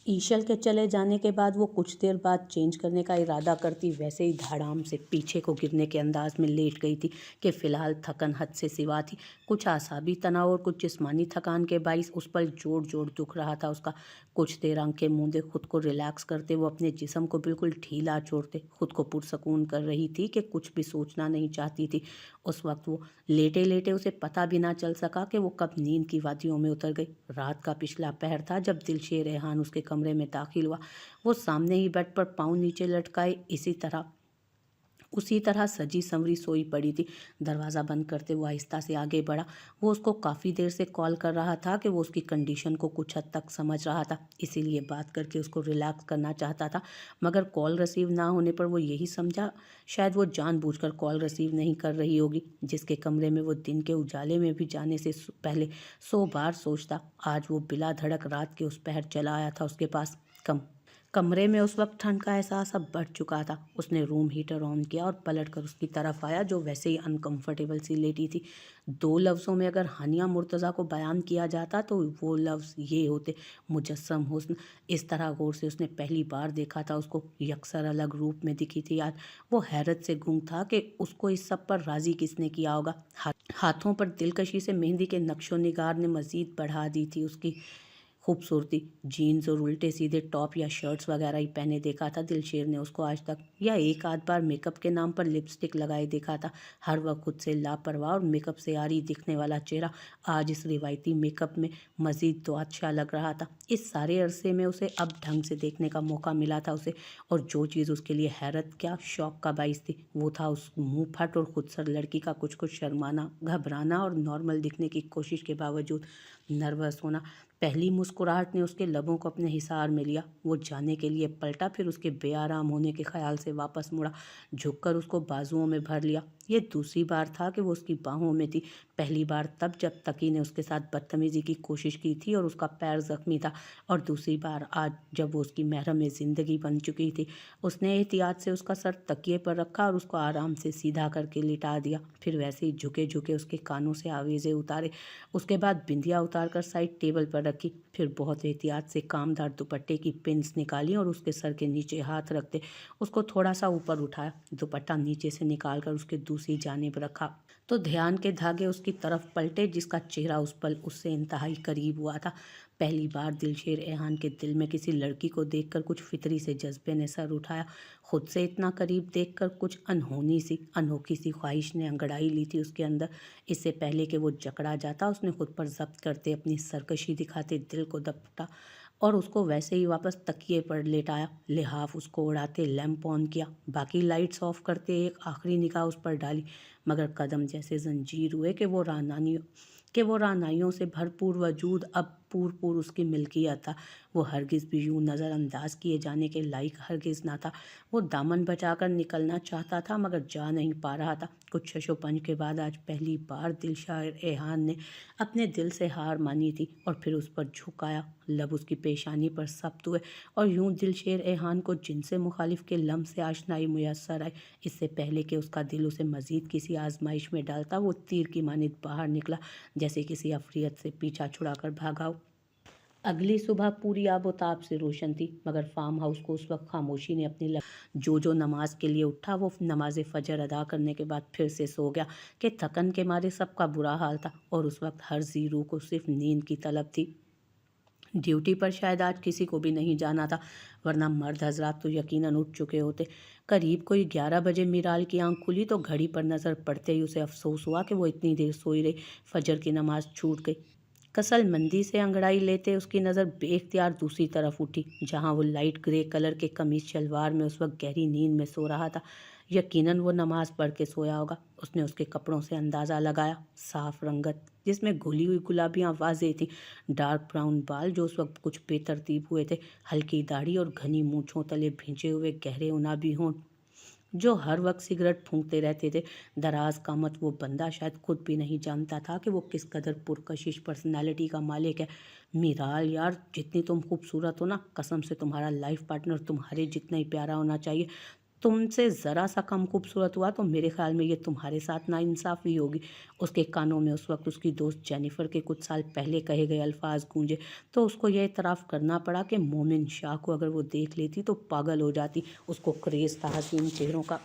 ईशल के चले जाने के बाद वो कुछ देर बाद चेंज करने का इरादा करती वैसे ही धड़ाम से पीछे को गिरने के अंदाज में लेट गई थी कि फ़िलहाल थकन हद से सिवा थी। कुछ आसाबी तनाव और कुछ जिस्मानी थकान के बाइस उस पर जोड़ जोड़ दुख रहा था उसका। कुछ देर आंखें मूंदे खुद को रिलैक्स करते वो अपने जिस्म को बिल्कुल ढीला छोड़ते खुद को पुरसकून कर रही थी कि कुछ भी सोचना नहीं चाहती थी। उस वक्त वो लेटे लेटे उसे पता भी ना चल सका कि वो कब नींद की वादियों में उतर गई। रात का पिछला पहर था जब दिलशेर रेहान उसके कमरे में दाखिल हुआ। वो सामने ही बेड पर पाँव नीचे लटकाए उसी तरह सजी संवरी सोई पड़ी थी। दरवाज़ा बंद करते वो आहिस्ता से आगे बढ़ा। वो उसको काफ़ी देर से कॉल कर रहा था कि वो उसकी कंडीशन को कुछ हद तक समझ रहा था, इसीलिए बात करके उसको रिलैक्स करना चाहता था। मगर कॉल रिसीव ना होने पर वो यही समझा शायद वो जानबूझकर कॉल रिसीव नहीं कर रही होगी, जिसके कमरे में वो दिन के उजाले में भी जाने से पहले 100 बार सोचता। आज वो बिला धड़क रात के उस पहर चला आया था उसके पास। कमरे में उस वक्त ठंड का एहसास अब बढ़ चुका था। उसने रूम हीटर ऑन किया और पलटकर उसकी तरफ आया, जो वैसे ही अनकंफर्टेबल सी लेटी थी। 2 लफ्ज़ों में अगर हानिया मुर्तज़ा को बयान किया जाता तो वो लफ्ज़ ये होते, मुजस्सम हुस्न। इस तरह गौर से उसने पहली बार देखा था उसको। यकसर अलग रूप में दिखी थी आज। वो हैरत से गूंग था कि उसको इस सब पर राज़ी किसने किया होगा। हाथों पर दिलकशी से मेहंदी के नक्शो निगार ने मज़ीद बढ़ा दी थी उसकी खूबसूरती। जीन्स और उल्टे सीधे टॉप या शर्ट्स वगैरह ही पहने देखा था दिलशेर ने उसको आज तक, या एक आध बार मेकअप के नाम पर लिपस्टिक लगाए देखा था। हर वक्त खुद से लापरवाह और मेकअप से आरी दिखने वाला चेहरा आज इस रिवायती मेकअप में मज़ीद तो अच्छा लग रहा था। इस सारे अरसे में उसे अब ढंग से देखने का मौका मिला था उसे, और जो चीज़ उसके लिए हैरत क्या शौक का बाइस थी वो था उस मुँह फट और खुदसर लड़की का कुछ कुछ शर्माना, घबराना और नॉर्मल दिखने की कोशिश के बावजूद नर्वस होना। पहली मुस्कुराहट ने उसके लबों को अपने हिसार में लिया। वो जाने के लिए पलटा, फिर उसके बेआराम होने के ख्याल से वापस मुड़ा, झुककर उसको बाजुओं में भर लिया। ये दूसरी बार था कि वो उसकी बाहों में थी। पहली बार तब जब तकी ने उसके साथ बदतमीजी की कोशिश की थी और उसका पैर जख्मी था, और दूसरी बार आज जब वो उसकी महरम ज़िंदगी बन चुकी थी। उसने एहतियात से उसका सर तकिए पर रखा और उसको आराम से सीधा करके लिटा दिया। फिर वैसे ही झुके झुके उसके कानों से आवेज़ें उतारे। उसके बाद बिंदिया उतार कर साइड टेबल पर रखी। फिर बहुत एहतियात से कामदार दुपट्टे की पिन्स निकाली और उसके सर के नीचे हाथ रखते उसको थोड़ा सा ऊपर उठाया। दुपट्टा नीचे से निकालकर उसके दूसरी जानिब रखा तो ध्यान के धागे उसकी तरफ पलटे, जिसका चेहरा उस पल उससे इंतहाई करीब हुआ था। पहली बार दिलशेर रेहान के दिल में किसी लड़की को देखकर कुछ फितरी से जज्बे ने सर उठाया। खुद से इतना करीब देखकर कुछ अनोखी सी ख्वाहिश ने अंगड़ाई ली थी उसके अंदर। इससे पहले कि वो जकड़ा जाता, उसने खुद पर जब्त करते अपनी सरकशी दिखाते दिल को दबटा और उसको वैसे ही वापस तकिए पर लेटाया। लिहाफ उसको उड़ाते लैंप ऑन किया, बाकी लाइट्स ऑफ करते एक आखिरी निगाह उस पर डाली। मगर कदम जैसे जंजीर हुए कि वो रानाइयों से भरपूर वजूद अब पूर उसकी मिल्कियत था। वो हरगिज़ भी यूं नज़रअंदाज किए जाने के लायक हरगिज़ ना था। वो दामन बचाकर निकलना चाहता था मगर जा नहीं पा रहा था। कुछ शशोपंज के बाद आज पहली बार दिलशेर रेहान ने अपने दिल से हार मानी थी और फिर उस पर झुकाया। लब उसकी पेशानी पर सख्त हुए और यूं दिलशेर रेहान को जिनसे मुखालिफ के लम्ह से आशनाई मुयस्सर आई। इससे पहले कि उसका दिल उसे मज़ीद किसी आजमाइश में डालता, वो तीर की मानित बाहर निकला, जैसे किसी अफरियत से पीछा छुड़ाकर भागा हो। अगली सुबह पूरी आबोताब से रोशन थी, मगर फार्म हाउस को उस वक्त खामोशी ने अपनी जो नमाज के लिए उठा वो नमाज फजर अदा करने के बाद फिर से सो गया कि थकन के मारे सबका बुरा हाल था और उस वक्त हर जी रूह को सिर्फ नींद की तलब थी। ड्यूटी पर शायद आज किसी को भी नहीं जाना था, वरना मर्द हजरात तो यकीनन उठ चुके होते। करीब कोई 11 बजे मीराल की आंख खुली तो घड़ी पर नज़र पड़ते ही उसे अफसोस हुआ कि वो इतनी देर सोई रही, फजर की नमाज छूट गई। कसलमंदी से अंगड़ाई लेते उसकी नज़र बेख्तियार दूसरी तरफ उठी, जहां वो लाइट ग्रे कलर के कमीज शलवार में उस वक्त गहरी नींद में सो रहा था। यकीनन वो नमाज पढ़ के सोया होगा। उसने उसके कपड़ों से अंदाज़ा लगाया। साफ रंगत जिसमें घुली हुई गुलाबियाँ वाज़ेह थी, डार्क ब्राउन बाल जो उस वक्त कुछ बेतरतीब हुए थे, हल्की दाढ़ी और घनी मूँछों तले भींचे हुए गहरे उनाबी होंठ जो हर वक्त सिगरेट फूंकते रहते थे। दराज कामत वो बंदा शायद खुद भी नहीं जानता था कि वो किस कदर पुरकशिश पर्सनालिटी का मालिक है। मीराल यार, जितनी तुम खूबसूरत हो ना, कसम से तुम्हारा लाइफ पार्टनर तुम्हारे जितना ही प्यारा होना चाहिए। तुमसे ज़रा सा कम खूबसूरत हुआ तो मेरे ख़्याल में ये तुम्हारे साथ नाइंसाफ़ी होगी। उसके कानों में उस वक़्त उसकी दोस्त जेनिफ़र के कुछ साल पहले कहे गए अल्फ़ाज़ गूंजे तो उसको ये इतराफ़ करना पड़ा कि मोमिन शाह को अगर वो देख लेती तो पागल हो जाती। उसको क्रेज़ था हसीन चेहरों का।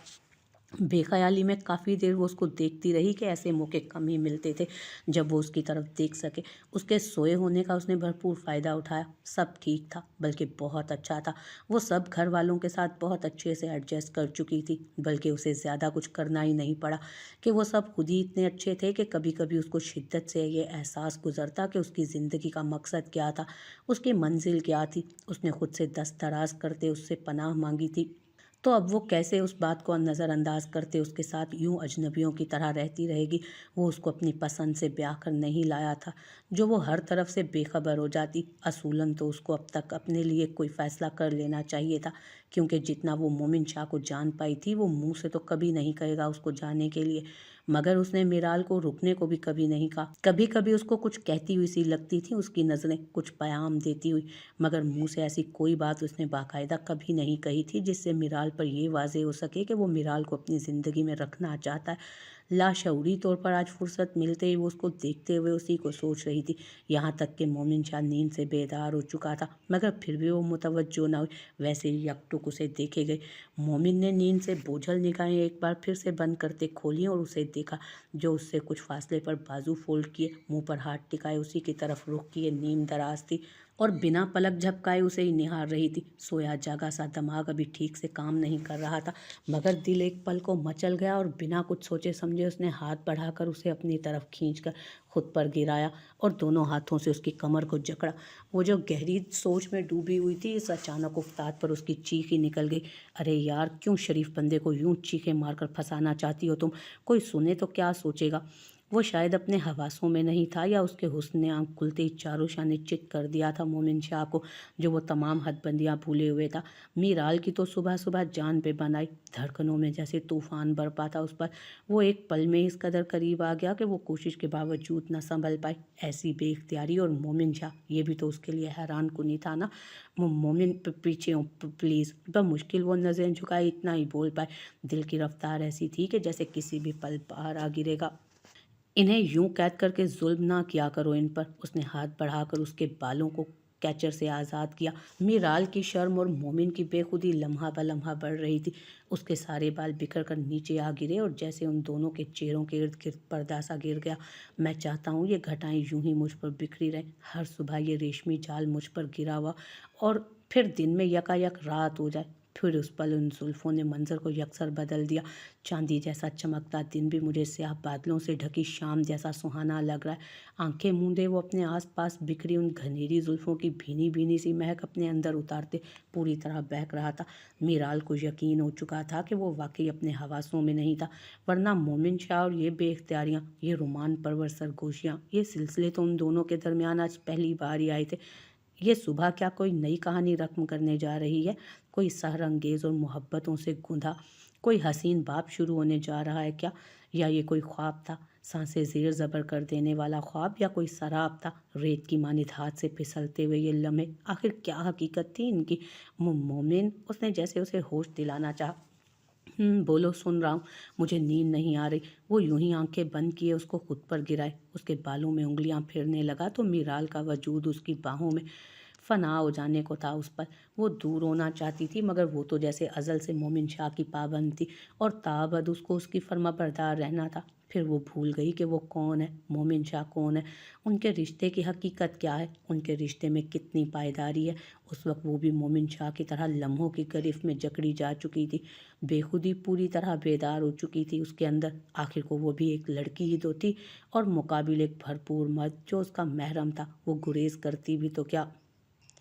बेख्याली में काफ़ी देर वो उसको देखती रही कि ऐसे मौके कम ही मिलते थे जब वो उसकी तरफ देख सके। उसके सोए होने का उसने भरपूर फ़ायदा उठाया। सब ठीक था, बल्कि बहुत अच्छा था। वो सब घर वालों के साथ बहुत अच्छे से एडजस्ट कर चुकी थी, बल्कि उसे ज़्यादा कुछ करना ही नहीं पड़ा कि वो सब खुद ही इतने अच्छे थे कि कभी कभी उसको शिद्दत से ये एहसास गुजरता कि उसकी ज़िंदगी का मकसद क्या था, उसकी मंजिल क्या थी। उसने खुद से दस्त दराज करते उससे पनाह मांगी थी, तो अब वो कैसे उस बात को नज़रअंदाज करते उसके साथ यूं अजनबियों की तरह रहती रहेगी। वो उसको अपनी पसंद से ब्याह कर नहीं लाया था जो वो हर तरफ से बेखबर हो जाती। असूलन तो उसको अब तक अपने लिए कोई फ़ैसला कर लेना चाहिए था, क्योंकि जितना वो मोमिन शाह को जान पाई थी वो मुंह से तो कभी नहीं कहेगा उसको जाने के लिए, मगर उसने मीराल को रुकने को भी कभी नहीं कहा। कभी कभी उसको कुछ कहती हुई सी लगती थी उसकी नज़रें, कुछ पैगाम देती हुई, मगर मुंह से ऐसी कोई बात उसने बाकायदा कभी नहीं कही थी जिससे मीराल पर यह वाज़ेह हो सके कि वो मीराल को अपनी ज़िंदगी में रखना चाहता है। लाशऊरी तौर पर आज फुर्सत मिलते ही वो उसको देखते हुए उसी को सोच रही थी। यहाँ तक कि मोमिन शाह नींद से बेदार हो चुका था, मगर फिर भी वो मुतवज्जो न हुई। वैसे ही यकटुक उसे देखे गए। मोमिन ने नींद से बोझल निगाहें एक बार फिर से बंद करते खोली और उसे देखा, जो उससे कुछ फासले पर बाजू फोल्ड किए, मुंह पर हाथ टिकाए उसी की तरफ रुख किए नीम दराज थी और बिना पलक झपकाए उसे ही निहार रही थी। सोया जागा सा दिमाग अभी ठीक से काम नहीं कर रहा था, मगर दिल एक पल को मचल गया और बिना कुछ सोचे समझे उसने हाथ बढ़ाकर उसे अपनी तरफ खींचकर खुद पर गिराया और दोनों हाथों से उसकी कमर को जकड़ा। वो जो गहरी सोच में डूबी हुई थी, इस अचानक उफ्ताद पर उसकी चीख ही निकल गई। अरे यार, क्यों शरीफ बंदे को यूं चीखें मारकर फंसाना चाहती हो तुम? कोई सुने तो क्या सोचेगा? वो शायद अपने हवासों में नहीं था, या उसके हुस्न ने आंख खुलते ही चारों शाह निश्चित कर दिया था मोमिन शाह को, जो वो तमाम हदबंदियां भूले हुए था। मीराल की तो सुबह सुबह जान पे बन आई, धड़कनों में जैसे तूफान बरपा था उस पर। वो एक पल में इस कदर करीब आ गया कि वो कोशिश के बावजूद न संभल पाई। ऐसी बेइख्तियारी, और मोमिन शाह ये भी तो उसके लिए हैरान कुनी था ना। मोमिन पीछे हो प्लीज़। बमुश्किल वो नज़रें झुकाई, इतना ही बोल पाए। दिल की रफ्तार ऐसी थी कि जैसे किसी भी पल पार आ गिरेगा। इन्हें यूं कैद करके जुल्म ना किया करो इन पर। उसने हाथ बढ़ाकर उसके बालों को कैचर से आज़ाद किया। मीराल की शर्म और मोमिन की बेखुदी लम्हा ब लम्हा बढ़ रही थी। उसके सारे बाल बिखर कर नीचे आ गिरे और जैसे उन दोनों के चेहरों के इर्द गिर्द पर्दा सा गिर गया। मैं चाहता हूँ ये घटाएं यूं ही मुझ पर बिखरी रहें, हर सुबह ये रेशमी जाल मुझ पर गिरा हुआ, और फिर दिन में यकायक रात हो जाए। फिर उस पल उन जुल्फ़ों ने मंजर को यकसर बदल दिया। चांदी जैसा चमकता दिन भी मुझे स्याह बादलों से ढकी शाम जैसा सुहाना लग रहा है। आंखें मूंदे वो अपने आसपास बिखरी उन घनेरी जुल्फ़ों की भीनी भीनी सी महक अपने अंदर उतारते पूरी तरह बहक रहा था। मीराल को यकीन हो चुका था कि वो वाकई अपने हवासों में नहीं था, वरना मोमिन शाह और ये बेख्तियारियाँ, ये रोमान परवर सरगोशियाँ, ये सिलसिले तो उन दोनों के दरमियान आज पहली बार ही आए थे। ये सुबह क्या कोई नई कहानी रकम करने जा रही है? कोई सहर अंगेज़ और मोहब्बतों से गुंधा कोई हसीन बाब शुरू होने जा रहा है क्या? या ये कोई ख्वाब था, सांसें ज़ेर ज़बर कर देने वाला ख्वाब, या कोई शराब था, रेत की मानित हाथ से फिसलते हुए ये लम्हे? आखिर क्या हकीकत थी इनकी? मोमिन, उसने जैसे उसे होश दिलाना चाहा। बोलो, सुन रहा हूँ, मुझे नींद नहीं आ रही। वो यूं ही आंखें बंद किए उसको खुद पर गिराए, उसके बालों में उंगलियां फेरने लगा तो मीराल का वजूद उसकी बाहों में फना हो जाने को था उस पर। वो दूर होना चाहती थी, मगर वो तो जैसे अज़ल से मोमिन शाह की पाबंद थी और ताबद उसको उसकी फर्माबरदार रहना था। फिर वो भूल गई कि वो कौन है, मोमिन शाह कौन है, उनके रिश्ते की हकीकत क्या है, उनके रिश्ते में कितनी पायदारी है। उस वक्त वो भी मोमिन शाह की तरह लम्हों की गिरफ्त में जकड़ी जा चुकी थी। बेखुदी पूरी तरह बेदार हो चुकी थी उसके अंदर। आखिर को वो भी एक लड़की ही तो थी, और मुकाबिल एक भरपूर मर्द जो उसका महरम था। वो गुरेज करती भी तो क्या।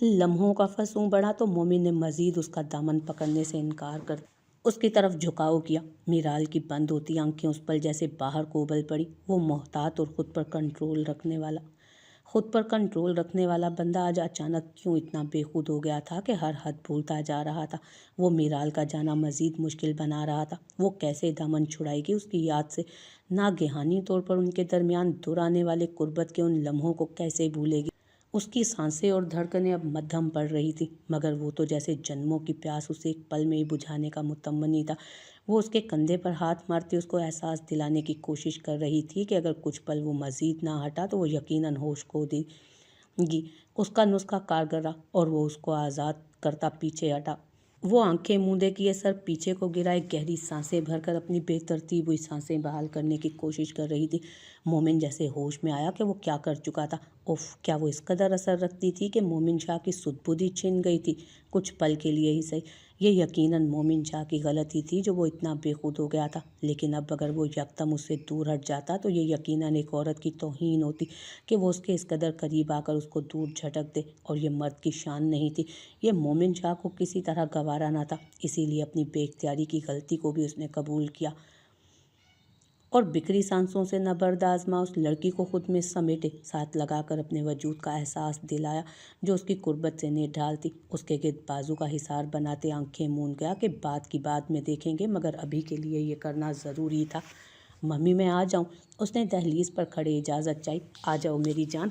लम्हों का फसूं बढ़ा तो मोमिन ने मजीद उसका दामन पकड़ने से इनकार कर उसकी तरफ झुकाव किया। मीराल की बंद होती आंखें उस पर जैसे बाहर को उबल पड़ी। वो मोहतात और खुद पर कंट्रोल रखने वाला बंदा आज अचानक क्यों इतना बेखुद हो गया था कि हर हद भूलता जा रहा था। वो मीराल का जाना मजीद मुश्किल बना रहा था। वो कैसे दामन छुड़ाएगी उसकी याद से? नागहानी तौर पर उनके दरमियान दूर आने वाले कुर्बत के उन लम्हों को कैसे भूलेगी? اس کی سانسیں اور دھڑکنیں اب مدھم پڑ رہی تھی، مگر وہ تو جیسے جنموں کی پیاس اسے ایک پل میں ہی بجھانے کا متمنی تھا۔ وہ اس کے کندھے پر ہاتھ مارتی اس کو احساس دلانے کی کوشش کر رہی تھی کہ اگر کچھ پل وہ مزید نہ ہٹا تو وہ یقیناً ہوش کھو دے گی۔ اس کا نسخہ کارگر رہا اور وہ اس کو آزاد کرتا پیچھے ہٹا۔ وہ آنکھیں موندے کیے سر پیچھے کو گرائے گہری سانسیں بھر کر اپنی بے ترتیب ہوئی سانسیں بحال کرنے کی کوشش کر رہی تھی۔ مومن جیسے ہوش میں آیا کہ وہ کیا کر چکا تھا۔ اف، کیا وہ اس قدر اثر رکھتی تھی کہ مومن شاہ کی سدھ بدھی چھن گئی تھی؟ کچھ پل کے لیے ہی صحیح۔ یہ یقیناً مومن شاہ کی غلطی تھی جو وہ اتنا بے خود ہو گیا تھا، لیکن اب اگر وہ یکدم اس سے دور ہٹ جاتا تو یہ یقیناً ایک عورت کی توہین ہوتی کہ وہ اس کے اس قدر قریب آ کر اس کو دور جھٹک دے، اور یہ مرد کی شان نہیں تھی۔ یہ مومن شاہ کو کسی طرح گوارا نہ تھا، اسی لیے اپنی بے اختیاری کی غلطی کو بھی اس نے قبول کیا اور بکھری سانسوں سے نبرد آزما اس لڑکی کو خود میں سمیٹے، ساتھ لگا کر اپنے وجود کا احساس دلایا جو اس کی قربت سے نڈھال تھی۔ اس کے گرد بازو کا حصار بناتے آنکھیں موند گیا کہ بات کی بعد میں دیکھیں گے، مگر ابھی کے لیے یہ کرنا ضروری تھا۔ ممی میں آ جاؤں؟ اس نے دہلیز پر کھڑے اجازت چاہی۔ آ جاؤ میری جان۔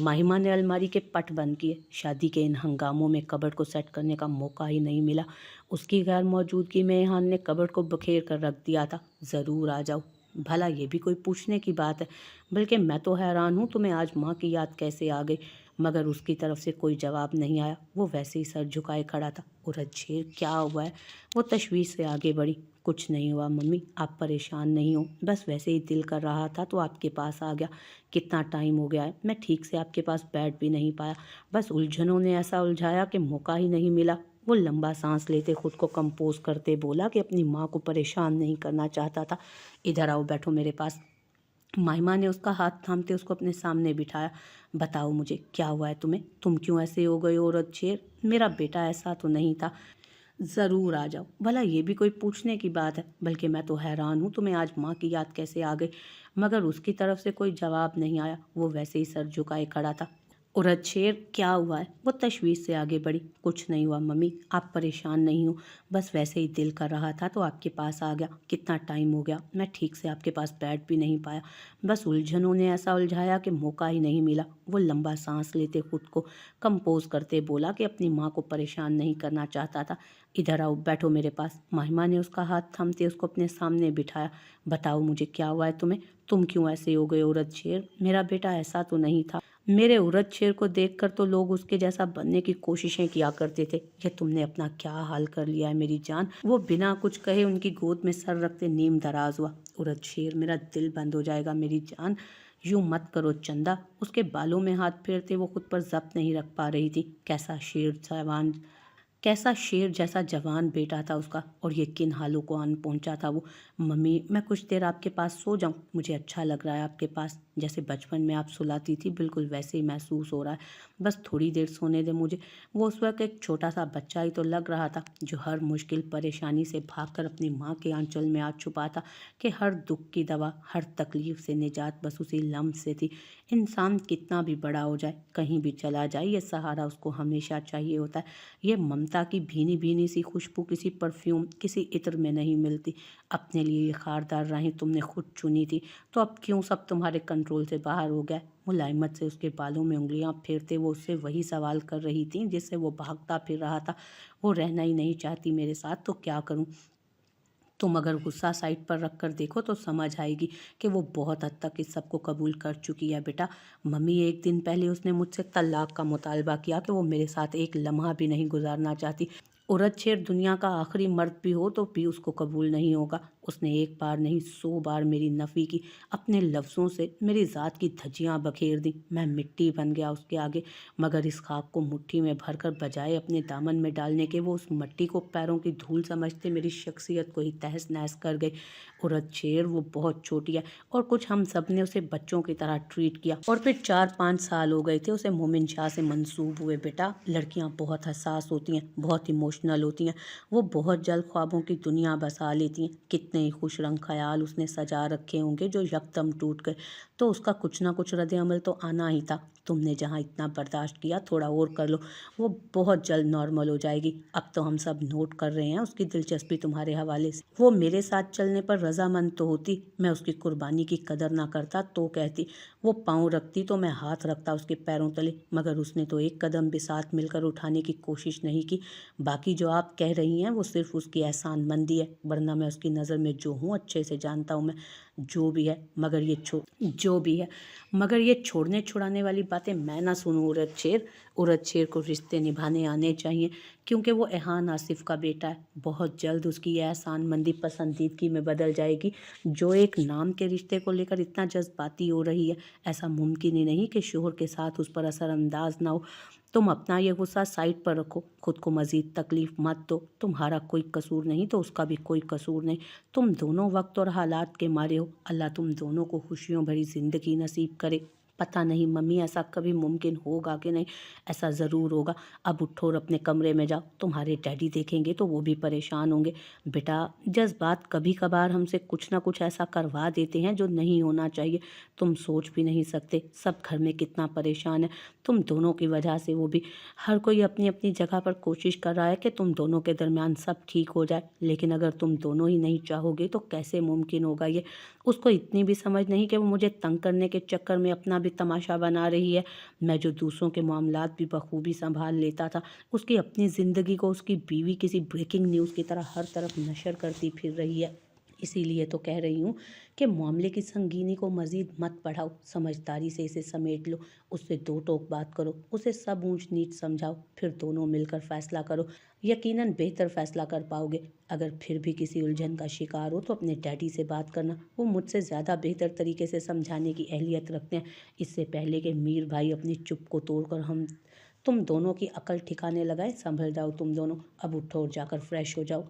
ماہمہ نے الماری کے پٹ بند کیے۔ شادی کے ان ہنگاموں میں کبڈ کو سیٹ کرنے کا موقع ہی نہیں ملا۔ اس کی غیر موجودگی میں ایحان نے کبڈ کو بکھیر کر رکھ دیا تھا۔ ضرور آ جاؤ۔ بھلا یہ بھی کوئی پوچھنے کی بات ہے؟ بلکہ میں تو حیران ہوں تمہیں آج ماں کی یاد کیسے آ گئی؟ مگر اس کی طرف سے کوئی جواب نہیں آیا۔ وہ ویسے ہی سر جھکائے کھڑا تھا۔ عورت شیر، کیا ہوا ہے؟ وہ تشویش سے آگے بڑھی۔ کچھ نہیں ہوا ممی، آپ پریشان نہیں ہو، بس ویسے ہی دل کر رہا تھا تو آپ کے پاس آ گیا۔ کتنا ٹائم ہو گیا ہے، میں ٹھیک سے آپ کے پاس بیٹھ بھی نہیں پایا، بس الجھنوں نے ایسا الجھایا کہ موقع ہی نہیں ملا۔ وہ لمبا سانس لیتے خود کو کمپوز کرتے بولا کہ اپنی ماں کو پریشان نہیں کرنا چاہتا تھا۔ ادھر آؤ، بیٹھو میرے پاس۔ ماہمہ نے اس کا ہاتھ تھامتے اس کو اپنے سامنے بٹھایا۔ بتاؤ مجھے، کیا ہوا ہے تمہیں؟ تم کیوں ایسے ہو گئے عورت شیر؟ میرا بیٹا ایسا تو نہیں تھا۔ ضرور آ جاؤ۔ بھلا یہ بھی کوئی پوچھنے کی بات ہے؟ بلکہ میں تو حیران ہوں تمہیں آج ماں کی یاد کیسے آ گئی؟ مگر اس کی طرف سے کوئی جواب نہیں آیا۔ وہ ویسے ہی سر جھکائے کھڑا تھا۔ عورت شیر، کیا ہوا ہے؟ وہ تشویش سے آگے بڑھی۔ کچھ نہیں ہوا ممی، آپ پریشان نہیں ہو، بس ویسے ہی دل کر رہا تھا تو آپ کے پاس آ گیا۔ کتنا ٹائم ہو گیا، میں ٹھیک سے آپ کے پاس بیٹھ بھی نہیں پایا، بس الجھنوں نے ایسا الجھایا کہ موقع ہی نہیں ملا۔ وہ لمبا سانس لیتے خود کو کمپوز کرتے بولا کہ اپنی ماں کو پریشان نہیں کرنا چاہتا تھا۔ ادھر آؤ، بیٹھو میرے پاس۔ ماہمہ نے اس کا ہاتھ تھامتے اس کو اپنے سامنے بٹھایا۔ بتاؤ مجھے، کیا ہوا ہے تمہیں؟ تم کیوں ایسے ہو گئے عورت شیر؟ میرا بیٹا ایسا تو نہیں تھا۔ میرے عورت شیر کو دیکھ کر تو لوگ اس کے جیسا بننے کی کوششیں کیا کرتے تھے۔ یہ تم نے اپنا کیا حال کر لیا ہے میری جان؟ وہ بنا کچھ کہے ان کی گود میں سر رکھتے نیم دراز ہوا۔ عورت شیر، میرا دل بند ہو جائے گا میری جان، یوں مت کرو چندا۔ اس کے بالوں میں ہاتھ پھیرتے وہ خود پر ضبط نہیں رکھ پا رہی تھی۔ کیسا شیر جیسا جوان بیٹا تھا اس کا، اور یہ کن حالوں کو آن پہنچا تھا وہ۔ ممی، میں کچھ دیر آپ کے پاس سو جاؤں؟ مجھے اچھا لگ رہا ہے آپ کے پاس، جیسے بچپن میں آپ سلاتی تھی بالکل ویسے ہی محسوس ہو رہا ہے، بس تھوڑی دیر سونے دے مجھے۔ وہ اس وقت ایک چھوٹا سا بچہ ہی تو لگ رہا تھا جو ہر مشکل پریشانی سے بھاگ کر اپنی ماں کے آنچل میں آ چھپا تھا کہ ہر دکھ کی دوا، ہر تکلیف سے نجات بس اسی لمس سے تھی۔ انسان کتنا بھی بڑا ہو جائے، کہیں بھی چلا جائے، یہ سہارا اس کو ہمیشہ چاہیے ہوتا ہے۔ یہ ممتا کی بھینی بھینی سی خوشبو کسی پرفیوم، کسی عطر میں نہیں ملتی۔ اپنے لیے یہ خاردار راہیں تم نے خود چنی تھی، تو اب کیوں سب تمہارے کنٹرول سے باہر ہو گیا؟ ملائمت سے اس کے بالوں میں انگلیاں پھیرتے وہ اس سے وہی سوال کر رہی تھیں جس سے وہ بھاگتا پھر رہا تھا۔ وہ رہنا ہی نہیں چاہتی میرے ساتھ، تو کیا کروں؟ تم اگر غصہ سائڈ پر رکھ کر دیکھو تو سمجھ آئے گی کہ وہ بہت حد تک اس سب کو قبول کر چکی ہے بیٹا۔ ممی، ایک دن پہلے اس نے مجھ سے طلاق کا مطالبہ کیا کہ وہ میرے ساتھ ایک لمحہ بھی نہیں گزارنا چاہتی۔ عورت شیر دنیا کا آخری مرد بھی ہو تو بھی اس کو قبول نہیں ہوگا۔ اس نے ایک بار نہیں 100 بار میری نفی کی، اپنے لفظوں سے میری ذات کی دھجیاں بکھیر دیں۔ میں مٹی بن گیا اس کے آگے، مگر اس خاک کو مٹھی میں بھر کر بجائے اپنے دامن میں ڈالنے کے وہ اس مٹی کو پیروں کی دھول سمجھتے میری شخصیت کو ہی تہس نہس کر گئی۔ عورت شیر، وہ بہت چھوٹی ہے اور کچھ ہم سب نے اسے بچوں کی طرح ٹریٹ کیا، اور پھر 4-5 سال ہو گئے تھے اسے مومن شاہ سے منسوب ہوئے۔ بیٹا، لڑکیاں بہت حساس ہوتی ہیں، بہت ایموشنل ہوتی ہیں، وہ بہت جلد خوابوں کی دنیا بسا لیتی ہیں۔ کتنے ہی خوش رنگ خیال اس نے سجا رکھے ہوں گے جو یکدم ٹوٹ گئے۔ तो उसका कुछ ना कुछ रद्द-ए-अमल तो आना ही था। तुमने जहाँ इतना बर्दाश्त किया थोड़ा और कर लो, वो बहुत जल्द नॉर्मल हो जाएगी। अब तो हम सब नोट कर रहे हैं उसकी दिलचस्पी तुम्हारे हवाले से। वो मेरे साथ चलने पर रज़ामंद तो होती, मैं उसकी कुर्बानी की कदर ना करता तो कहती। वो पाँव रखती तो मैं हाथ रखता उसके पैरों तले, मगर उसने तो एक कदम भी साथ मिलकर उठाने की कोशिश नहीं की। बाकी जो आप कह रही हैं वो सिर्फ उसकी एहसानमंदी है, वरना मैं उसकी नज़र में जो हूँ अच्छे से जानता हूँ मैं। जो भी है मगर ये छोड़ने छुड़ाने वाली बातें मैं ना सुनूं। उरद शेर को रिश्ते निभाने आने चाहिए, क्योंकि वो एहान आसिफ का बेटा है। बहुत जल्द उसकी यह एहसानमंदी पसंदीदगी में बदल जाएगी। जो एक नाम के रिश्ते को लेकर इतना जज्बाती हो रही है, ऐसा मुमकिन ही नहीं कि शोहर के साथ उस पर असरअंदाज ना हो। तुम अपना ये गुस्सा साइड पर रखो, खुद को मज़ीद तकलीफ मत दो। तुम्हारा कोई कसूर नहीं तो उसका भी कोई कसूर नहीं। तुम दोनों वक्त और हालात के मारे हो। अल्लाह तुम दोनों को खुशियों भरी ज़िंदगी नसीब करे। पता नहीं मम्मी ऐसा कभी मुमकिन होगा कि नहीं, ऐसा ज़रूर होगा। अब उठो और अपने कमरे में जाओ, तुम्हारे डैडी देखेंगे तो वो भी परेशान होंगे। बेटा, जज्बात कभी कभार हमसे कुछ ना कुछ ऐसा करवा देते हैं जो नहीं होना चाहिए। तुम सोच भी नहीं सकते सब घर में कितना परेशान है, तुम दोनों की वजह से। वो भी हर कोई अपनी अपनी जगह पर कोशिश कर रहा है कि तुम दोनों के दरमियान सब ठीक हो जाए, लेकिन अगर तुम दोनों ही नहीं चाहोगे तो कैसे मुमकिन होगा ये। उसको इतनी भी समझ नहीं कि वो मुझे तंग करने के चक्कर में अपना भी तमाशा बना रही है। मैं जो दूसरों के मामलात भी बखूबी संभाल लेता था, उसकी अपनी ज़िंदगी को उसकी बीवी किसी ब्रेकिंग न्यूज़ की तरह हर तरफ नशर करती फिर रही है। इसीलिए तो कह रही हूँ कि मामले की संगीनी को मज़ीद मत बढ़ाओ, समझदारी से इसे समेट लो। उससे दो टोक बात करो, उसे सब ऊंच नीच समझाओ, फिर दोनों मिलकर फैसला करो। यकीनन बेहतर फैसला कर पाओगे। अगर फिर भी किसी उलझन का शिकार हो तो अपने डैडी से बात करना, वो मुझसे ज़्यादा बेहतर तरीके से समझाने की अहलियत रखते हैं। इससे पहले कि मीर भाई अपनी चुप को तोड़कर हम तुम दोनों की अकल ठिकाने लगाए, संभल जाओ तुम दोनों। अब उठो और जाकर फ्रेश हो जाओ।